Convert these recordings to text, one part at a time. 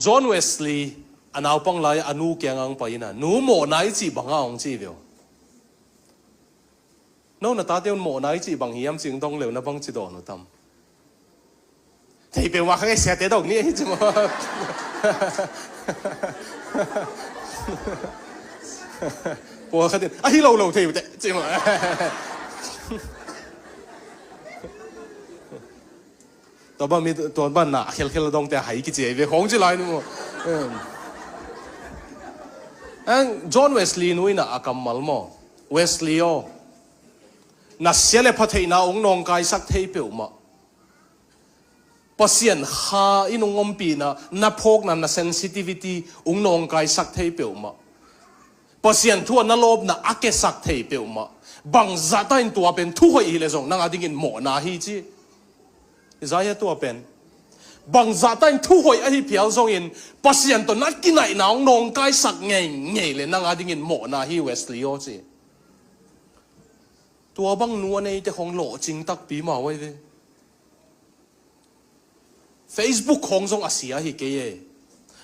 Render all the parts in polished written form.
John Wesley anau pang lai anu kyang pa ina nu mo nai chi banga ong chi veo no na ta te mo nai chi bang hiam ching dong leu na bang chi do no tam thei pe wa khang se te dong ni hi chi mo po kha tin a hi lo lo thei te chi moตัวบ้านมีตัวบ้านน่ะเขลดงแต่หายกี่เจี๊ยบของจีไรนู่นจอห์นเวสลีย์นู่นน่ะอากัมมัลโมเวสลีย์โอน่ะเสียเลยพัฒนาองค์นองกายสักเทปอุมาปัสยันหาอินองค์ปีน่ะนับพกนั่นน่ะเซนซิทิวิตี้องค์นองกายสักเทปอุมาปัสยันทั่วนั่นลบน่ะอักเกสักเทปอุมาบางจัตอินตัวเป็นทุกข์อีเลซงนั่งอดิ่งหมอนาฮีจีใจตัวเป็นบางจัตอินทุกข์ไอ้เพียวซงอินปัสยันตัวนักกินไหนน้องนองกายสักไงเลยนั่งอดิ่งหมอนาฮีเวสลีย์โอจีตัวบางนัวในแต่ของโหลจริงตักปีมาไว้เลย Facebook ของซงอาเซียฮิเกย์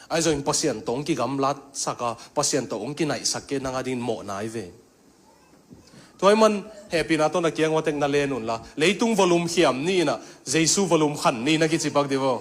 ไอ้ส่วนปัสยันตรงกี่กำลัดสักปัสยันตรงกี่ไหนสักเกนั่งอดิ่งหมอนายเวตัวมันเฮปีนาต้นนักเกียงว่าเต็งนาเลนุนละเลยตุ้งวอลุ่มเขียมนี่นะเจสูวอลุ่มขันนี่นักกิจบักดีบ่